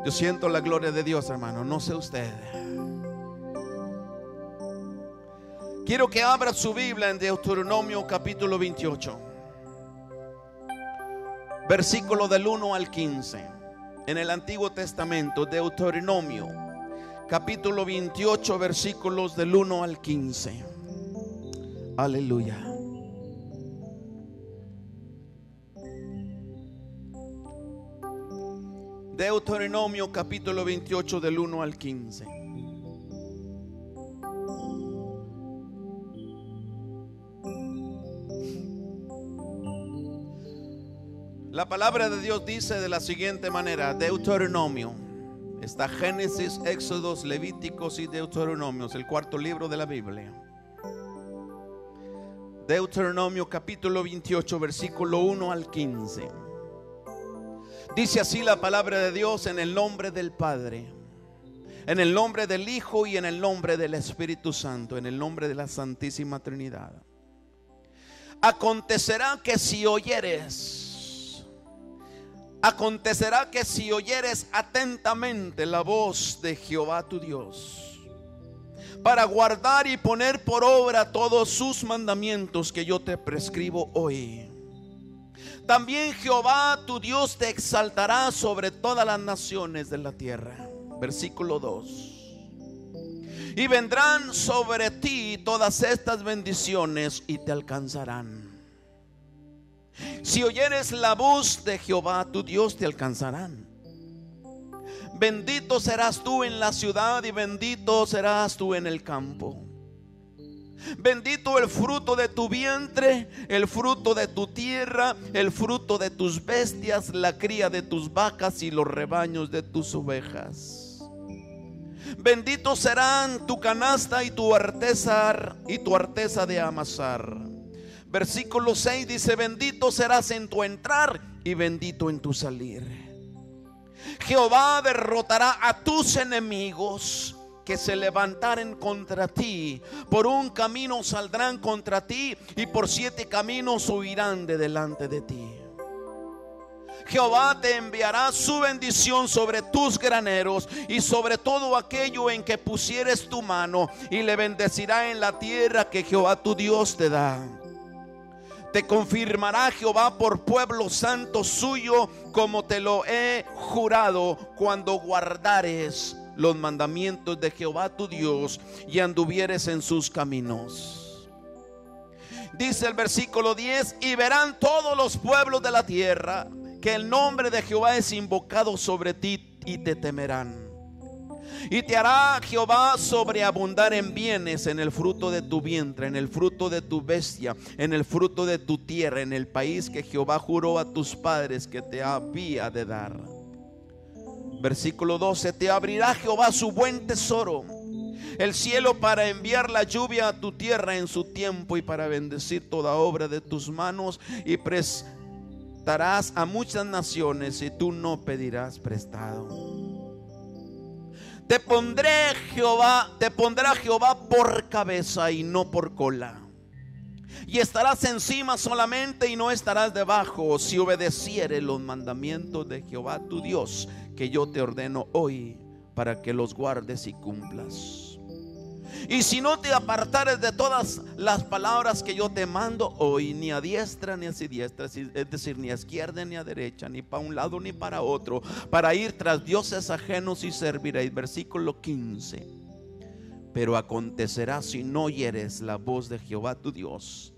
Yo siento la gloria de Dios, hermano, no sé usted. Quiero que abra su Biblia en Deuteronomio capítulo 28, versículo del 1 al 15. En el Antiguo Testamento, Deuteronomio capítulo 28, versículos del 1 al 15. Aleluya. Deuteronomio capítulo 28 del 1 al 15. La palabra de Dios dice de la siguiente manera: Deuteronomio. Está Génesis, Éxodos, Levíticos y Deuteronomios, el cuarto libro de la Biblia. Deuteronomio capítulo 28, versículo 1 al 15. Dice así la palabra de Dios: en el nombre del Padre, en el nombre del Hijo y en el nombre del Espíritu Santo, en el nombre de la Santísima Trinidad. Acontecerá que si oyeres atentamente la voz de Jehová tu Dios, para guardar y poner por obra todos sus mandamientos que yo te prescribo hoy, también Jehová tu Dios te exaltará sobre todas las naciones de la tierra. Versículo 2. Y vendrán sobre ti todas estas bendiciones y te alcanzarán. Si oyeres la voz de Jehová tu Dios, te alcanzarán. Bendito serás tú en la ciudad y bendito serás tú en el campo. Bendito el fruto de tu vientre, el fruto de tu tierra, el fruto de tus bestias, la cría de tus vacas y los rebaños de tus ovejas. Bendito serán tu canasta y tu arteza de amasar. Versículo 6 dice: bendito serás en tu entrar y bendito en tu salir. Jehová derrotará a tus enemigos que se levantaren contra ti. Por un camino saldrán contra ti y por 7 caminos huirán de delante de ti. Jehová te enviará su bendición sobre tus graneros y sobre todo aquello en que pusieres tu mano, y le bendecirá en la tierra que Jehová tu Dios te da. Te confirmará Jehová por pueblo santo suyo, como te lo he jurado, cuando guardares los mandamientos de Jehová tu Dios y anduvieres en sus caminos. Dice el versículo 10: y verán todos los pueblos de la tierra que el nombre de Jehová es invocado sobre ti y te temerán. Y te hará Jehová sobreabundar en bienes, en el fruto de tu vientre, en el fruto de tu bestia, en el fruto de tu tierra, en el país que Jehová juró a tus padres que te había de dar. Versículo 12: te abrirá Jehová su buen tesoro, el cielo, para enviar la lluvia a tu tierra en su tiempo y para bendecir toda obra de tus manos, y prestarás a muchas naciones y tú no pedirás prestado. Te pondrá Jehová por cabeza y no por cola, y estarás encima solamente y no estarás debajo, si obedecieres los mandamientos de Jehová tu Dios, que yo te ordeno hoy, para que los guardes y cumplas. Y si no te apartares de todas las palabras que yo te mando hoy, ni a diestra ni a siniestra, es decir, ni a izquierda ni a derecha, ni para un lado ni para otro, para ir tras dioses ajenos y serviréis. Versículo 15: pero acontecerá, si no oyeres la voz de Jehová tu Dios,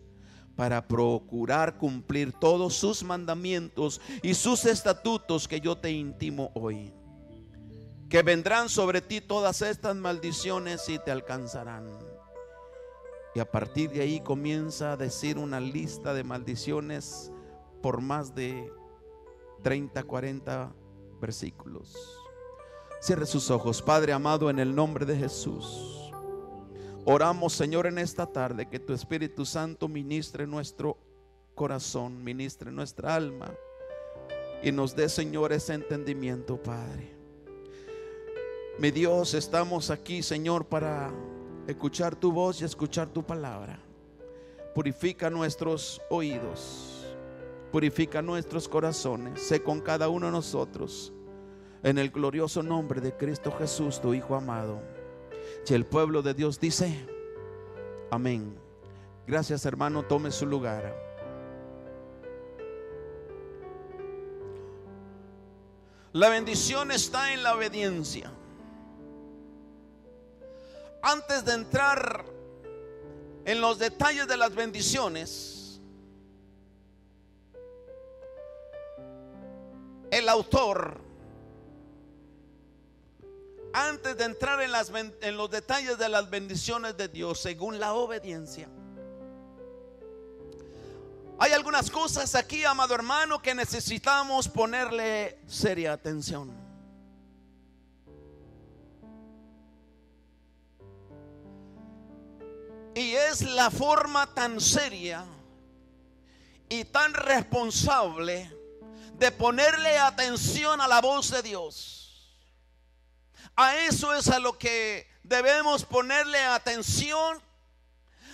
para procurar cumplir todos sus mandamientos y sus estatutos que yo te intimo hoy, que vendrán sobre ti todas estas maldiciones y te alcanzarán. Y a partir de ahí comienza a decir una lista de maldiciones por más de 30, 40 versículos. Cierre sus ojos. Padre amado, en el nombre de Jesús, oramos, Señor, en esta tarde, que tu Espíritu Santo ministre nuestro corazón, ministre nuestra alma y nos dé, Señor, ese entendimiento, Padre. Mi Dios, estamos aquí, Señor, para escuchar tu voz y escuchar tu palabra. Purifica nuestros oídos, purifica nuestros corazones. Sé con cada uno de nosotros. en el glorioso nombre de Cristo Jesús, tu Hijo amado. Y el pueblo de Dios dice: amén. Gracias, hermano, tome su lugar. La bendición está en la obediencia. Antes de entrar en los detalles de las bendiciones, el autor, antes de entrar en los detalles de las bendiciones de Dios según la obediencia, hay algunas cosas aquí, amado hermano, que necesitamos ponerle seria atención. Y es la forma tan seria y tan responsable de ponerle atención a la voz de Dios. A eso es a lo que debemos ponerle atención,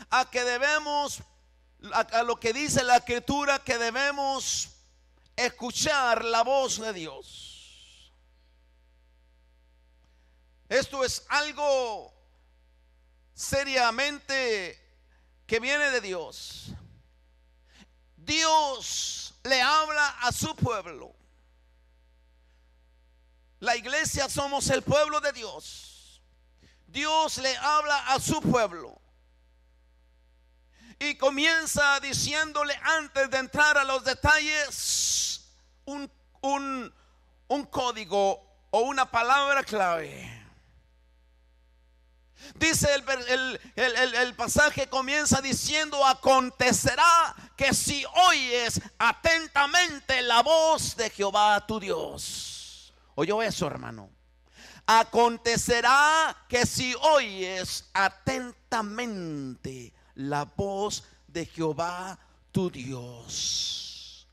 a que debemos, a lo que dice la Escritura, que debemos escuchar la voz de Dios. Esto es algo seriamente que viene de Dios. Dios le habla a su pueblo. La iglesia somos el pueblo de Dios. Dios le habla a su pueblo y comienza diciéndole, antes de entrar a los detalles, un código o una palabra clave. Dice el pasaje, comienza diciendo: acontecerá que si oyes atentamente la voz de Jehová tu Dios. ¿Oyó eso, hermano? Acontecerá que si oyes atentamente la voz de Jehová tu Dios.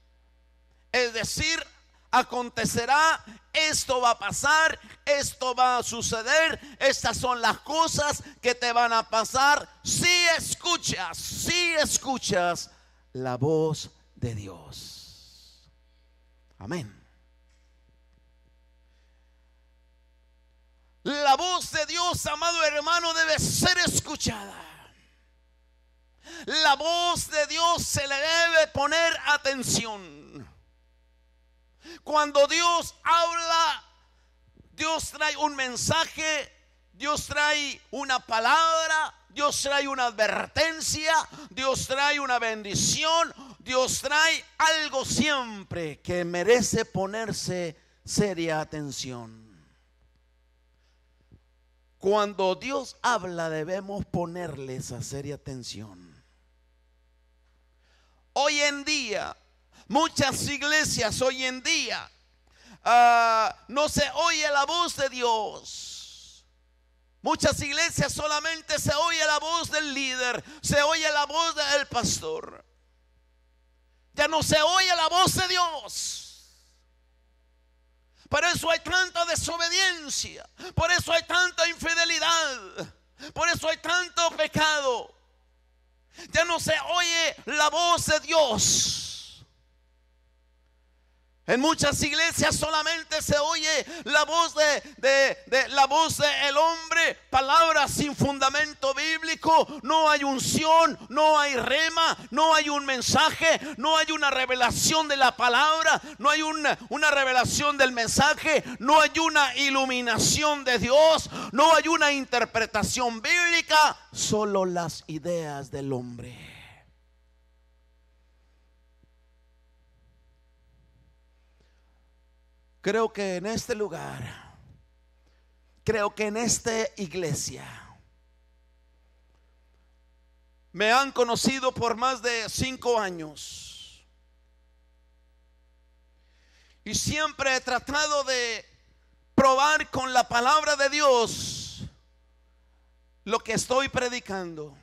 Es decir, acontecerá, esto va a pasar, esto va a suceder, estas son las cosas que te van a pasar si escuchas la voz de Dios. Amén. La voz de Dios, amado hermano, debe ser escuchada. La voz de Dios se le debe poner atención. Cuando Dios habla, Dios trae un mensaje, Dios trae una palabra, Dios trae una advertencia, Dios trae una bendición, Dios trae algo siempre que merece ponerse seria atención. Cuando Dios habla, debemos ponerle esa seria atención. Hoy en día, muchas iglesias hoy en día no se oye la voz de Dios. Muchas iglesias solamente se oye la voz del líder, se oye la voz del pastor. Ya no se oye la voz de Dios. Por eso hay tanta desobediencia, por eso hay tanta infidelidad, por eso hay tanto pecado. Ya no se oye la voz de Dios. En muchas iglesias solamente se oye la voz la voz del hombre, palabras sin fundamento bíblico. No hay unción, no hay rema, no hay un mensaje, no hay una revelación de la palabra, no hay una revelación del mensaje, no hay una iluminación de Dios, no hay una interpretación bíblica, solo las ideas del hombre. Creo que en este lugar, creo que en esta iglesia, me han conocido por más de 5 años y siempre he tratado de probar con la palabra de Dios lo que estoy predicando,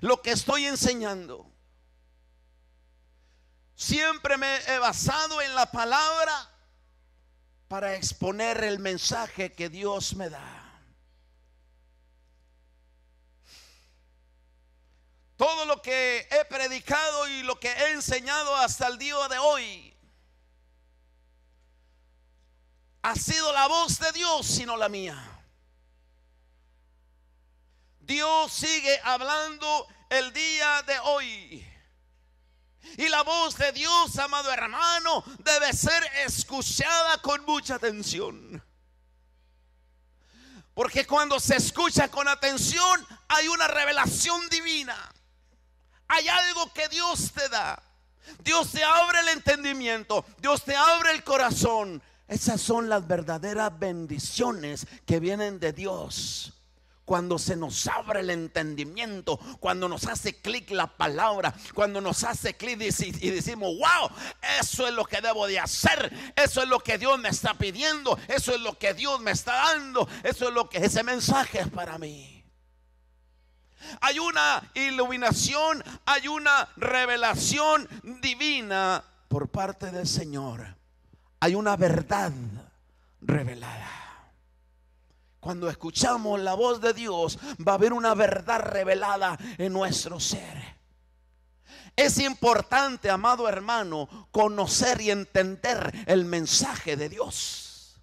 lo que estoy enseñando. Siempre me he basado en la palabra para exponer el mensaje que Dios me da. Todo lo que he predicado y lo que he enseñado hasta el día de hoy ha sido la voz de Dios, sino la mía. Dios sigue hablando el día de hoy. Y la voz de Dios, amado hermano, debe ser escuchada con mucha atención. Porque cuando se escucha con atención, hay una revelación divina. Hay algo que Dios te da. Dios te abre el entendimiento. Dios te abre el corazón. Esas son las verdaderas bendiciones que vienen de Dios. Cuando se nos abre el entendimiento, cuando nos hace clic la palabra, cuando nos hace clic y decimos, wow, eso es lo que debo de hacer, eso es lo que Dios me está pidiendo, eso es lo que Dios me está dando, eso es lo que ese mensaje es para mí. Hay una iluminación, hay una revelación divina por parte del Señor. Hay una verdad revelada. Cuando escuchamos la voz de Dios, va a haber una verdad revelada en nuestro ser. Es importante, amado hermano, conocer y entender el mensaje de Dios.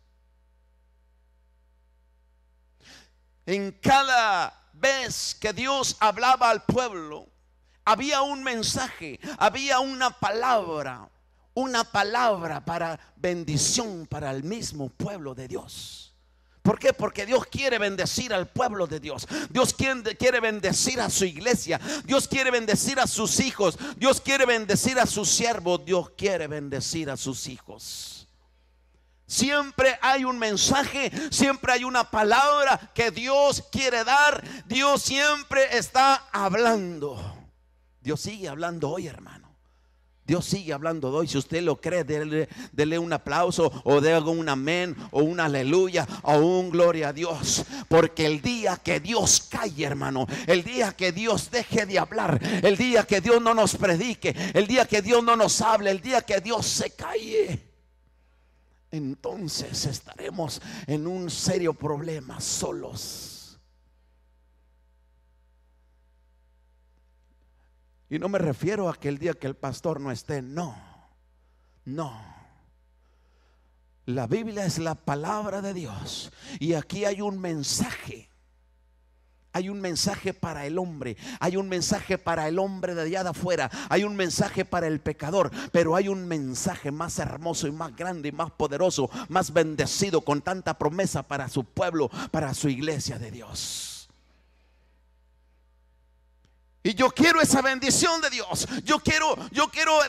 En cada vez que Dios hablaba al pueblo, había un mensaje, había una palabra para bendición para el mismo pueblo de Dios. ¿Por qué? Porque Dios quiere bendecir al pueblo de Dios. Dios quiere bendecir a su iglesia. Dios quiere bendecir a sus hijos. Dios quiere bendecir a sus siervos. Dios quiere bendecir a sus hijos. Siempre hay un mensaje, siempre hay una palabra que Dios quiere dar. Dios siempre está hablando. Dios sigue hablando hoy, hermano. Dios sigue hablando hoy. Si usted lo cree, dele un aplauso, o dele un amén, o un aleluya, o un gloria a Dios. Porque el día que Dios calle, hermano, el día que Dios deje de hablar, el día que Dios no nos predique, el día que Dios no nos hable, el día que Dios se calle, entonces estaremos en un serio problema, solos. Y no me refiero a que el día que el pastor no esté, no. La Biblia es la palabra de Dios. Y aquí hay un mensaje. Hay un mensaje para el hombre. Hay un mensaje para el hombre de allá de afuera. Hay un mensaje para el pecador. Pero hay un mensaje más hermoso y más grande y más poderoso, más bendecido, con tanta promesa para su pueblo, para su iglesia de Dios. Y yo quiero esa bendición de Dios. Yo quiero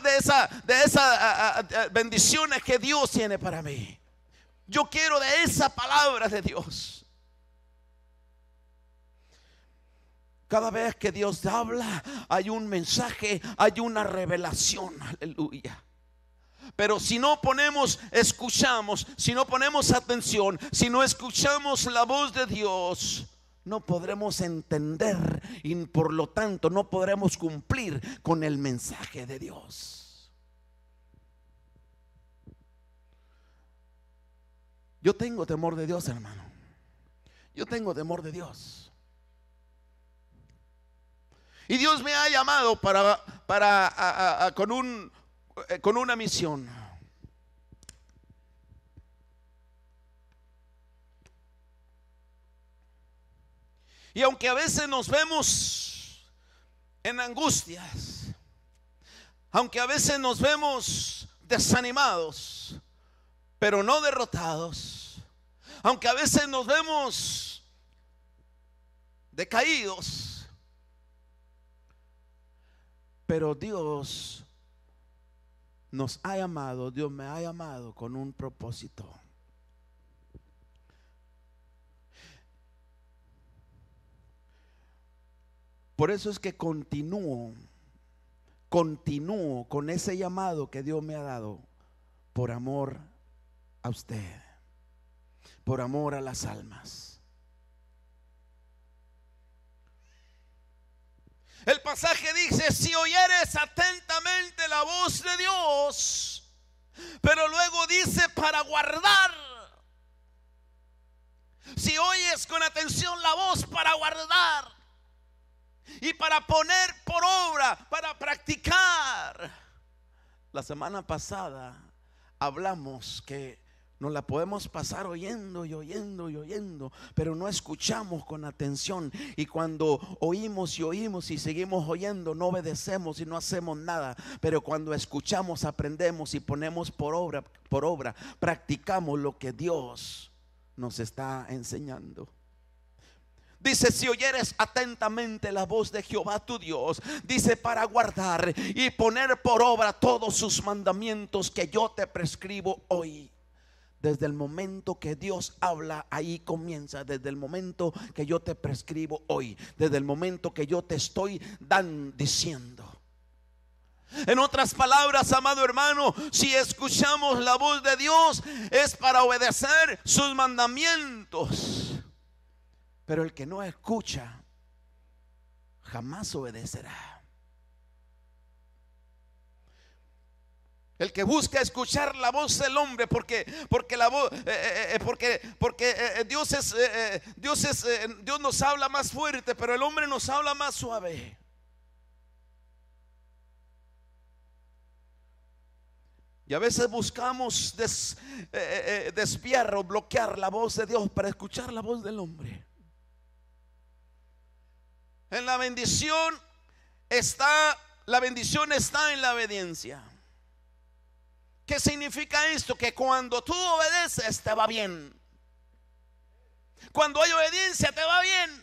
de esa bendiciones que Dios tiene para mí. Yo quiero de esa palabra de Dios. Cada vez que Dios habla, hay un mensaje, hay una revelación. Aleluya. Pero si no escuchamos, si no ponemos atención, si no escuchamos la voz de Dios, no podremos entender y por lo tanto no podremos cumplir con el mensaje de Dios. Yo tengo temor de Dios, hermano. Yo tengo temor de Dios. Y Dios me ha llamado con una misión. Y aunque a veces nos vemos en angustias, aunque a veces nos vemos desanimados, pero no derrotados, aunque a veces nos vemos decaídos, pero Dios nos ha llamado, Dios me ha llamado con un propósito. Por eso es que continúo con ese llamado que Dios me ha dado, por amor a usted, por amor a las almas. El pasaje dice: si oyeres atentamente la voz de Dios, pero luego dice para guardar. Si oyes con atención la voz, para guardar y para poner por obra, para practicar. La semana pasada hablamos que Nos la podemos pasar oyendo y oyendo y oyendo, pero no escuchamos con atención. Y cuando oímos y oímos y seguimos oyendo, no obedecemos y no hacemos nada. Pero cuando escuchamos, aprendemos y ponemos por obra, practicamos lo que Dios nos está enseñando. Dice: si oyeres atentamente la voz de Jehová tu Dios, dice, para guardar y poner por obra todos sus mandamientos que yo te prescribo hoy. Desde el momento que Dios habla, ahí comienza. Desde el momento que yo te prescribo hoy, desde el momento que yo te estoy diciendo. En otras palabras, amado hermano, si escuchamos la voz de Dios, es para obedecer sus mandamientos. Pero el que no escucha jamás obedecerá. El que busca escuchar la voz del hombre, porque la voz, Dios nos habla más fuerte, pero el hombre nos habla más suave. Y a veces buscamos desviar o bloquear la voz de Dios para escuchar la voz del hombre. En la bendición está en la obediencia. ¿Qué significa esto? Que cuando tú obedeces te va bien. Cuando hay obediencia te va bien.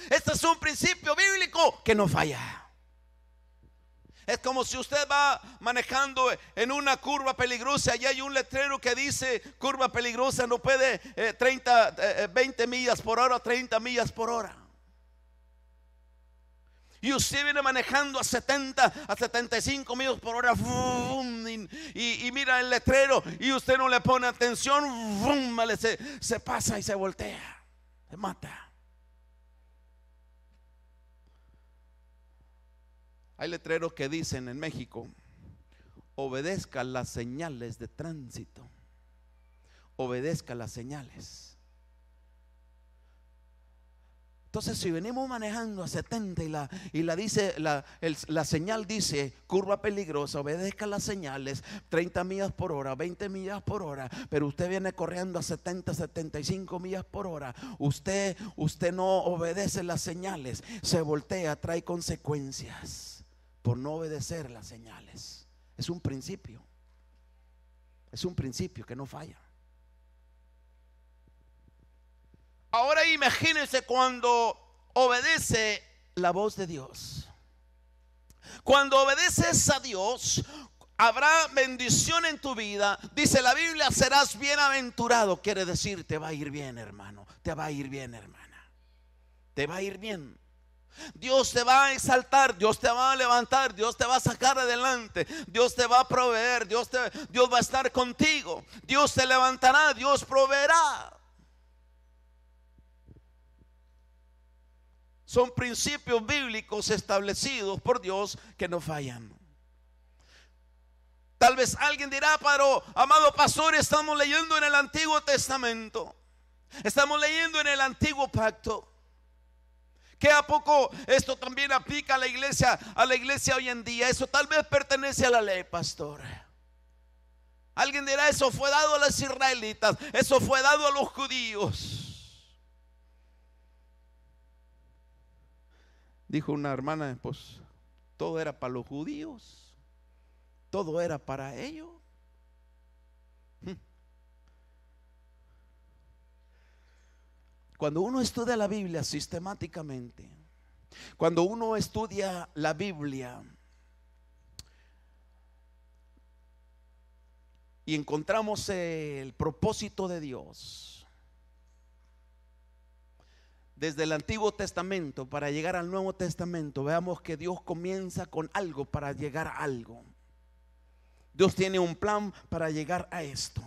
Este es un principio bíblico que no falla. Es como si usted va manejando en una curva peligrosa y hay un letrero que dice: curva peligrosa, no puede 20 millas por hora, 30 millas por hora. Y usted viene manejando a 70, a 75 millas por hora, y mira el letrero y usted no le pone atención, se pasa y se voltea, se mata. Hay letreros que dicen en México: obedezca las señales de tránsito. Obedezca las señales. Entonces, si venimos manejando a 70 y la señal dice curva peligrosa, obedezca las señales, 30 millas por hora, 20 millas por hora, pero usted viene corriendo a 70, 75 millas por hora, usted no obedece las señales, se voltea, trae consecuencias por no obedecer las señales. Es un principio que no falla. Ahora imagínense cuando obedece la voz de Dios. Cuando obedeces a Dios, habrá bendición en tu vida. Dice la Biblia: serás bienaventurado. Quiere decir, te va a ir bien, hermano. Te va a ir bien, hermana. Te va a ir bien. Dios te va a exaltar, Dios te va a levantar, Dios te va a sacar adelante, Dios te va a proveer, Dios va a estar contigo, Dios te levantará, Dios proveerá. Son principios bíblicos establecidos por Dios que no fallan. Tal vez alguien dirá: pero amado pastor, estamos leyendo en el Antiguo Testamento, estamos leyendo en el Antiguo Pacto. ¿Qué a poco esto también aplica a la iglesia hoy en día? Eso tal vez pertenece a la ley, pastor. Alguien dirá: eso fue dado a los israelitas, eso fue dado a los judíos. Dijo una hermana: pues todo era para los judíos, todo era para ellos. Cuando uno estudia la Biblia sistemáticamente, cuando uno estudia la Biblia y encontramos el propósito de Dios desde el Antiguo Testamento para llegar al Nuevo Testamento, veamos que Dios comienza con algo para llegar a algo. Dios tiene un plan para llegar a esto.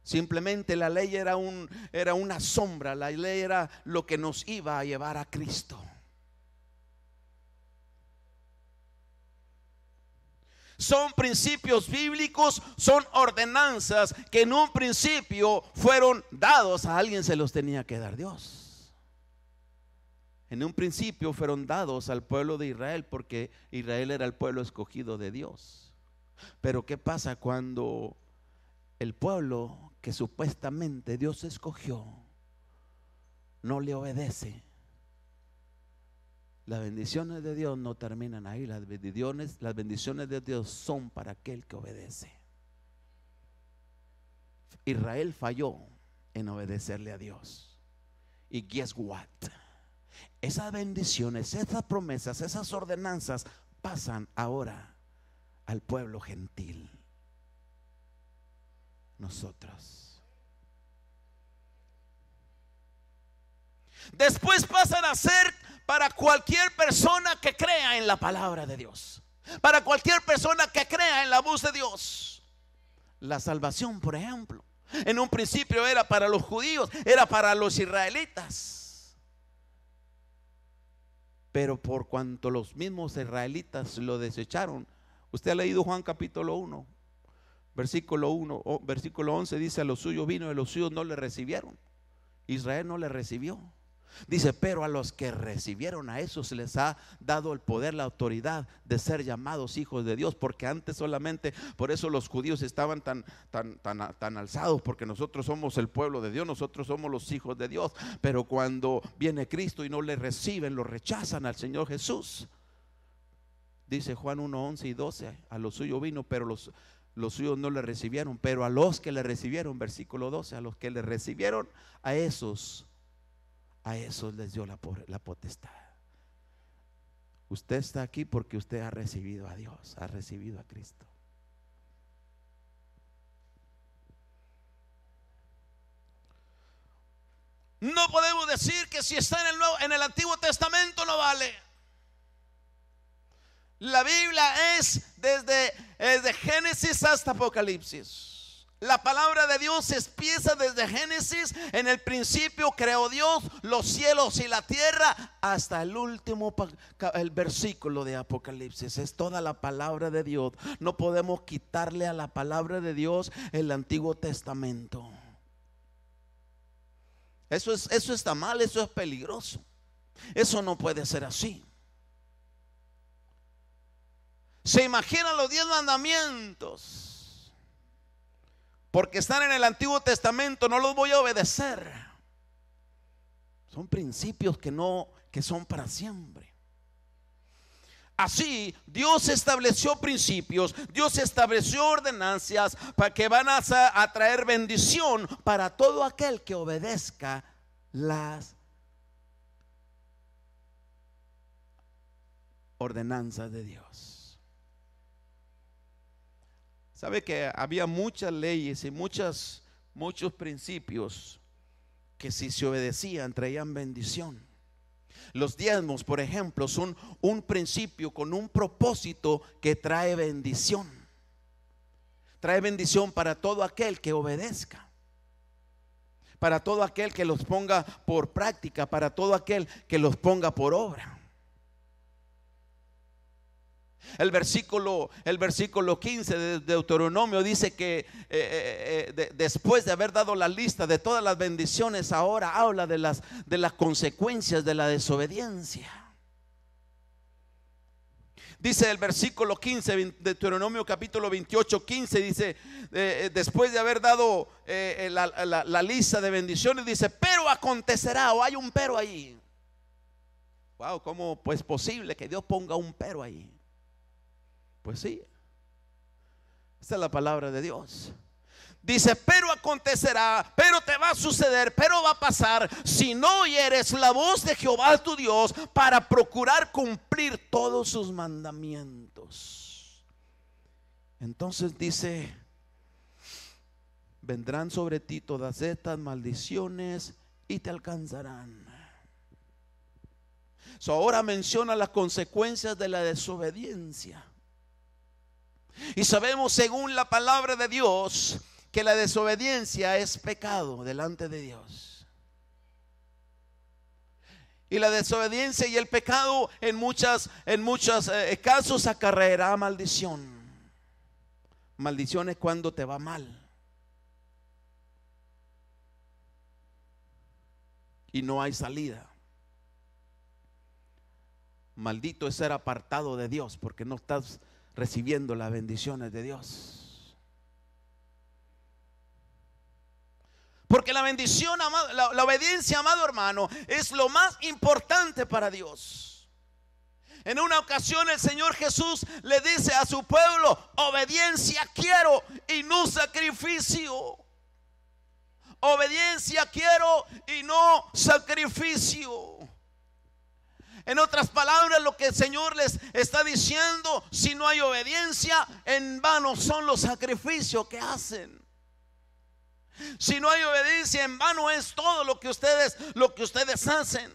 Simplemente la ley era una sombra, la ley era lo que nos iba a llevar a Cristo. Son principios bíblicos, son ordenanzas que en un principio fueron dados. A alguien se los tenía que dar Dios. En un principio fueron dados al pueblo de Israel, porque Israel era el pueblo escogido de Dios. Pero ¿qué pasa cuando el pueblo que supuestamente Dios escogió no le obedece, las bendiciones de Dios no terminan ahí. Las bendiciones de Dios son para aquel que obedece. Israel falló en obedecerle a Dios. Y guess what? Esas bendiciones, esas promesas, esas ordenanzas pasan ahora al pueblo gentil. Nosotros. Después pasan a ser para cualquier persona que crea en la palabra de Dios, para cualquier persona que crea en la voz de Dios. La salvación, por ejemplo, en un principio era para los judíos, era para los israelitas. Pero por cuanto los mismos israelitas lo desecharon, usted ha leído Juan capítulo 1, versículo 11, dice: a los suyos vino y a los suyos no le recibieron. Israel no le recibió. Dice: pero a los que recibieron, a esos les ha dado el poder, la autoridad de ser llamados hijos de Dios. Porque antes solamente, por eso los judíos estaban tan alzados, porque nosotros somos el pueblo de Dios, nosotros somos los hijos de Dios. Pero cuando viene Cristo y no le reciben, lo rechazan al Señor Jesús. Dice Juan 1, 11 y 12: a los suyos vino, pero los suyos no le recibieron. Pero a los que le recibieron, versículo 12, a los que le recibieron, a esos les dio la potestad. Usted está aquí porque usted ha recibido a Dios, ha recibido a Cristo. No podemos decir que si está en el Antiguo Testamento no vale. La Biblia es desde Génesis hasta Apocalipsis. La palabra de Dios empieza desde Génesis. En el principio creó Dios los cielos y la tierra, hasta el último el versículo de Apocalipsis. Es toda la palabra de Dios. No podemos quitarle a la palabra de Dios el Antiguo Testamento. Eso está mal, eso es peligroso. Eso no puede ser así. ¿Se imaginan los 10 mandamientos? Porque están en el Antiguo Testamento, no los voy a obedecer. Son principios que son para siempre. Así, Dios estableció principios, Dios estableció ordenanzas para que van a traer bendición para todo aquel que obedezca las ordenanzas de Dios. Sabe que había muchas leyes y muchos principios que, si se obedecían, traían bendición. Los diezmos, por ejemplo, son un principio con un propósito que trae bendición. Trae bendición para todo aquel que obedezca, para todo aquel que los ponga por práctica, para todo aquel que los ponga por obra. El versículo 15 de Deuteronomio dice que después de haber dado la lista de todas las bendiciones, ahora habla de las consecuencias de la desobediencia. Dice el versículo 15 de Deuteronomio capítulo 28, 15, dice, después de haber dado la lista de bendiciones, dice: pero acontecerá, o hay un pero ahí. Wow, ¿cómo pues posible que Dios ponga un pero ahí? Pues sí, esta es la palabra de Dios. Dice: pero acontecerá, pero te va a suceder, pero va a pasar, si no oyeres la voz de Jehová tu Dios para procurar cumplir todos sus mandamientos. Entonces dice: vendrán sobre ti todas estas maldiciones y te alcanzarán. Ahora menciona las consecuencias de la desobediencia. Y sabemos, según la palabra de Dios, que la desobediencia es pecado delante de Dios. Y la desobediencia y el pecado en muchos casos acarreará maldición. Maldición es cuando te va mal y no hay salida. Maldito es ser apartado de Dios, porque no estás recibiendo las bendiciones de Dios. la bendición, amado, la obediencia, amado hermano, es lo más importante para Dios. En una ocasión el Señor Jesús le dice a su pueblo: obediencia quiero y no sacrificio. Obediencia quiero y no sacrificio. En otras palabras, lo que el Señor les está diciendo: si no hay obediencia, en vano son los sacrificios que hacen. Si no hay obediencia, en vano es todo lo que ustedes hacen.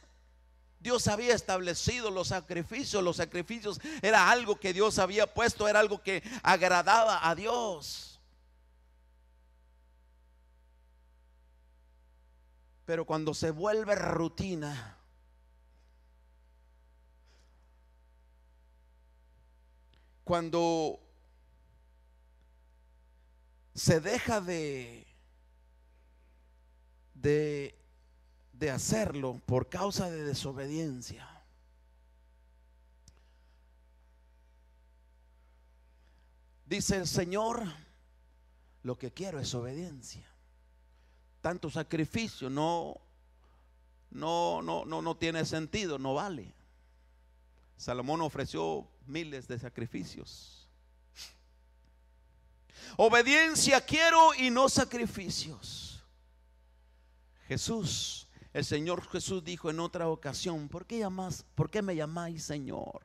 Dios había establecido los sacrificios. Los sacrificios era algo que Dios había puesto, era algo que agradaba a Dios. Pero cuando se vuelve rutina, cuando se deja de hacerlo por causa de desobediencia, dice el Señor: lo que quiero es obediencia. Tanto sacrificio no tiene sentido, no vale. Salomón ofreció miles de sacrificios. Obediencia quiero y no sacrificios. Jesús, el Señor Jesús dijo en otra ocasión: ¿por qué me llamáis Señor?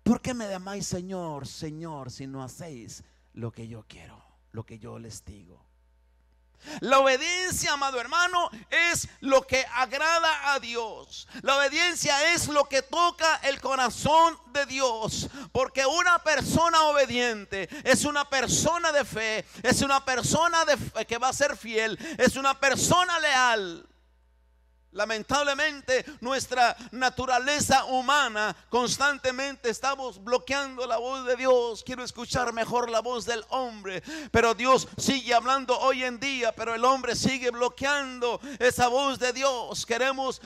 ¿Por qué me llamáis Señor, Señor, si no hacéis lo que yo quiero, lo que yo les digo? La obediencia, amado hermano, es lo que agrada a Dios. La obediencia es lo que toca el corazón de Dios. Porque una persona obediente es una persona de fe, es una persona que va a ser fiel, es una persona leal. Lamentablemente nuestra naturaleza humana constantemente estamos bloqueando la voz de Dios. Quiero escuchar mejor la voz del hombre, pero Dios sigue hablando hoy en día, pero el hombre sigue bloqueando esa voz de Dios. Queremos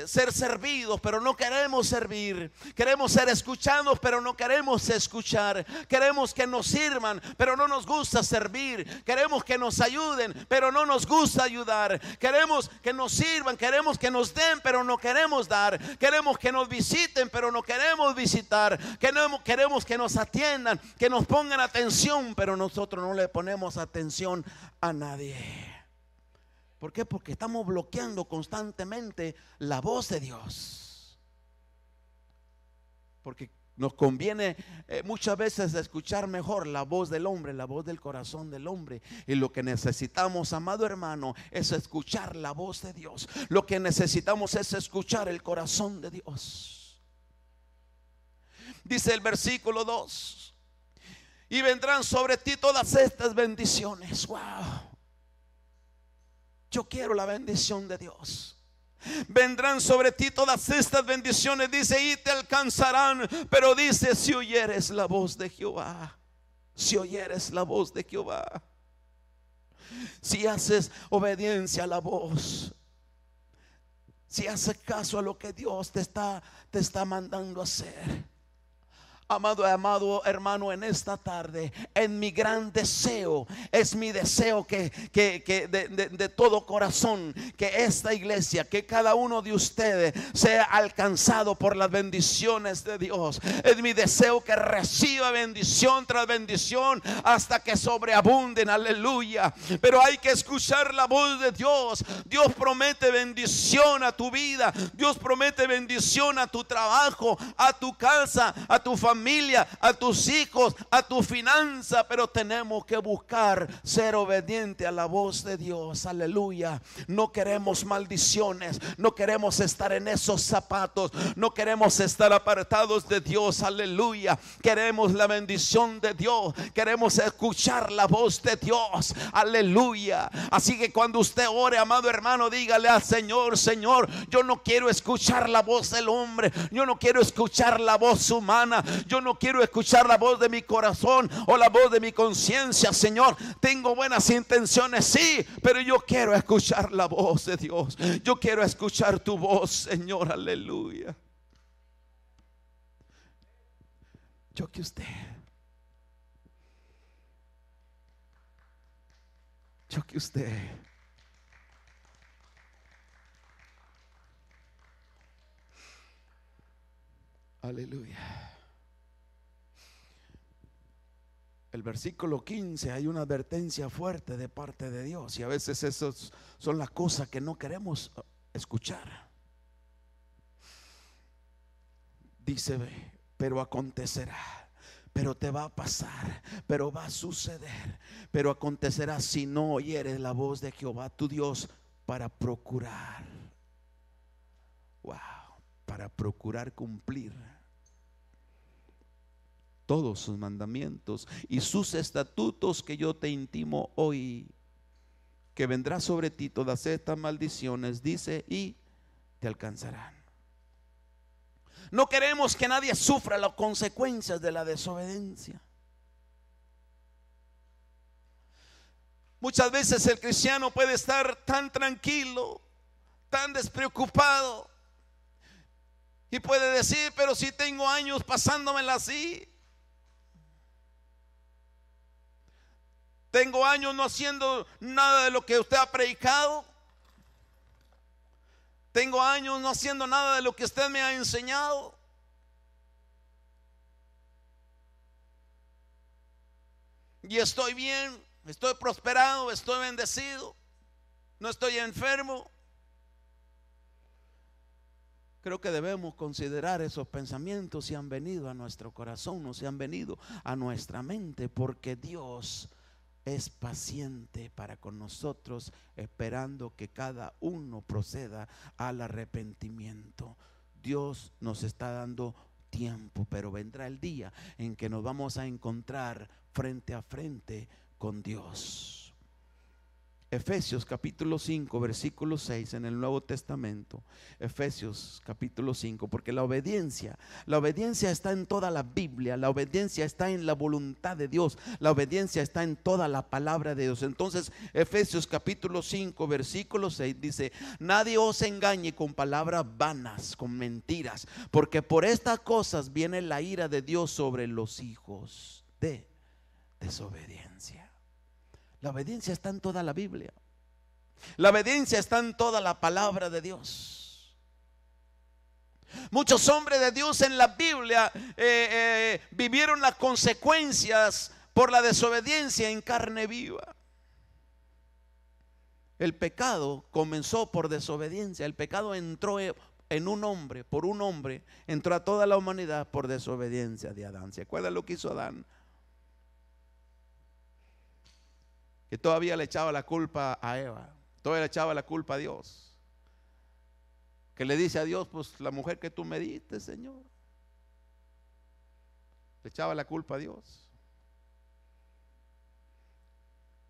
ser servidos, pero no queremos servir. Queremos ser escuchados, pero no queremos escuchar. Queremos que nos sirvan, pero no nos gusta servir. Queremos que nos ayuden, pero no nos gusta ayudar. Queremos que nos sirvan, queremos que nos den, pero no queremos dar. Queremos que nos visiten, pero no queremos visitar. Queremos que nos atiendan, que nos pongan atención, pero nosotros no le ponemos atención a nadie. ¿Por qué? Porque estamos bloqueando constantemente la voz de Dios. Porque nos conviene muchas veces escuchar mejor la voz del hombre, la voz del corazón del hombre. Y lo que necesitamos, amado hermano, es escuchar la voz de Dios. Lo que necesitamos es escuchar el corazón de Dios. Dice el versículo 2: y vendrán sobre ti todas estas bendiciones. Wow. Yo quiero la bendición de Dios. Vendrán sobre ti todas estas bendiciones, dice, y te alcanzarán. Pero dice: si oyeres la voz de Jehová. Si oyeres la voz de Jehová. Si haces obediencia a la voz, si haces caso a lo que Dios te está mandando a hacer. Amado hermano, en esta tarde, en mi gran deseo, es mi deseo que de todo corazón, que esta iglesia, que cada uno de ustedes sea alcanzado por las bendiciones de Dios. Es mi deseo que reciba bendición tras bendición hasta que sobreabunden, aleluya. Pero hay que escuchar la voz de Dios. Dios promete bendición a tu vida. Dios promete bendición a tu trabajo, a tu casa, a tu familia, a tus hijos, a tu finanza. Pero tenemos que buscar ser obediente a la voz de Dios, aleluya. No queremos maldiciones, no queremos estar en esos zapatos, no queremos estar apartados de Dios, aleluya. Queremos la bendición de Dios, queremos escuchar la voz de Dios, aleluya. Así que cuando usted ore, amado hermano, dígale al Señor: Señor, yo no quiero escuchar la voz del hombre, yo no quiero escuchar la voz humana, yo no quiero escuchar la voz de mi corazón o la voz de mi conciencia. Señor, tengo buenas intenciones, sí, pero yo quiero escuchar la voz de Dios. Yo quiero escuchar tu voz, Señor, aleluya. Yo que usted Yo que usted. Aleluya. El versículo 15, hay una advertencia fuerte de parte de Dios, y a veces esas son las cosas que no queremos escuchar. Dice, pero acontecerá, pero te va a pasar, pero va a suceder, pero acontecerá si no oyeres la voz de Jehová tu Dios para procurar, para procurar cumplir todos sus mandamientos y sus estatutos que yo te intimo hoy, que vendrá sobre ti todas estas maldiciones, dice, y te alcanzarán. No queremos que nadie sufra las consecuencias de la desobediencia. Muchas veces el cristiano puede estar tan tranquilo, tan despreocupado, y puede decir, pero si tengo años pasándomela así, tengo años no haciendo nada de lo que usted ha predicado, tengo años no haciendo nada de lo que usted me ha enseñado. Y estoy bien, estoy prosperado, estoy bendecido, no estoy enfermo. Creo que debemos considerar esos pensamientos si han venido a nuestro corazón o si han venido a nuestra mente, porque Dios es paciente para con nosotros, esperando que cada uno proceda al arrepentimiento. Dios nos está dando tiempo, pero vendrá el día en que nos vamos a encontrar frente a frente con Dios. Efesios capítulo 5 versículo 6 en el Nuevo Testamento. Efesios capítulo 5, porque la obediencia está en toda la Biblia, la obediencia está en la voluntad de Dios, la obediencia está en toda la palabra de Dios. Entonces Efesios capítulo 5 versículo 6 dice: nadie os engañe con palabras vanas, con mentiras, porque por estas cosas viene la ira de Dios sobre los hijos de desobediencia. La obediencia está en toda la Biblia. La obediencia está en toda la palabra de Dios. Muchos hombres de Dios en la Biblia vivieron las consecuencias por la desobediencia en carne viva. El pecado comenzó por desobediencia. El pecado entró en un hombre, por un hombre, entró a toda la humanidad por desobediencia de Adán. ¿Se acuerdan lo que hizo Adán? Que todavía le echaba la culpa a Eva, todavía le echaba la culpa a Dios, que le dice a Dios, pues la mujer que tú me diste, Señor. Le echaba la culpa a Dios.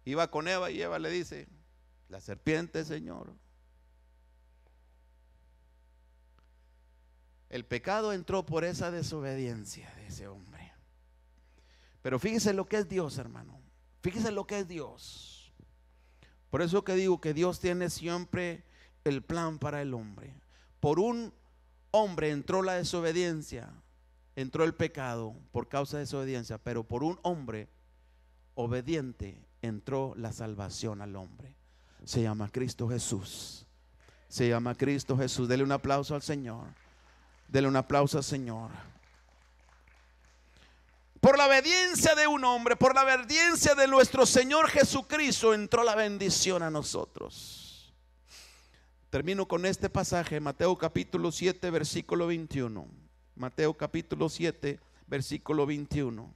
Iba con Eva y Eva le dice, la serpiente, Señor. El pecado entró por esa desobediencia de ese hombre. Pero fíjese lo que es Dios, hermano. Fíjese lo que es Dios. Por eso que digo que Dios tiene siempre el plan para el hombre. Por un hombre entró la desobediencia, entró el pecado por causa de desobediencia, pero por un hombre obediente entró la salvación al hombre. Se llama Cristo Jesús. Se llama Cristo Jesús. Dele un aplauso al Señor. Dele un aplauso al Señor. Por la obediencia de un hombre, por la obediencia de nuestro Señor Jesucristo, entró la bendición a nosotros. Termino con este pasaje, Mateo capítulo 7, versículo 21. Mateo capítulo 7, versículo 21.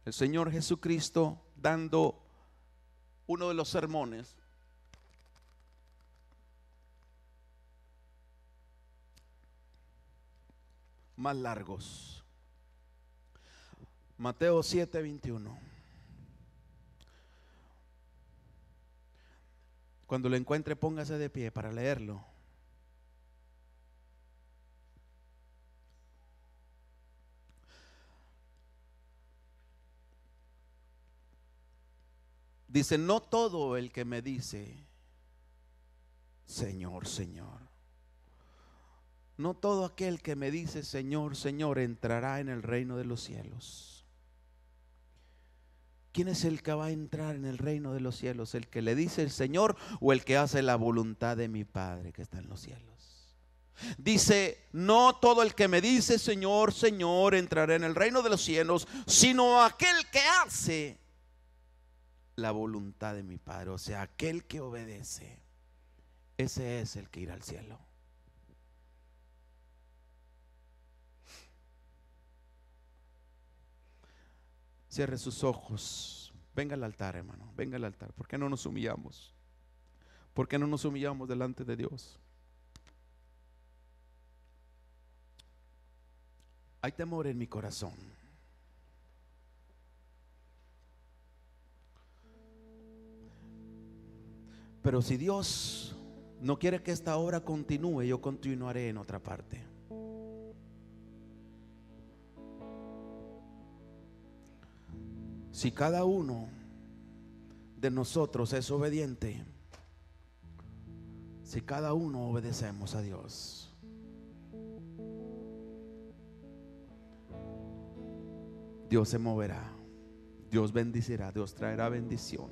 El Señor Jesucristo dando uno de los sermones más largos. Mateo 7, 21. Cuando lo encuentre, póngase de pie para leerlo. Dice: no todo el que me dice Señor, Señor, no todo aquel que me dice Señor, Señor entrará en el reino de los cielos, ¿Quién es el que va a entrar en el reino de los cielos? ¿El que le dice el Señor o el que hace la voluntad de mi Padre que está en los cielos? Dice, no todo el que me dice Señor, Señor entrará en el reino de los cielos, sino aquel que hace la voluntad de mi Padre, o sea, aquel que obedece. Ese es el que irá al cielo. Cierre sus ojos. Venga al altar, hermano. Venga al altar. ¿Por qué no nos humillamos? ¿Por qué no nos humillamos delante de Dios? Hay temor en mi corazón. Pero si Dios no quiere que esta obra continúe, yo continuaré en otra parte. Si cada uno de nosotros es obediente, si cada uno obedecemos a Dios, Dios se moverá, Dios bendecirá, Dios traerá bendición.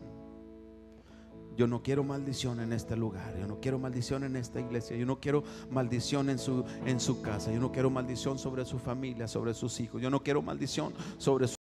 Yo no quiero maldición en este lugar, yo no quiero maldición en esta iglesia, yo no quiero maldición en su casa, yo no quiero maldición sobre su familia, sobre sus hijos, yo no quiero maldición sobre su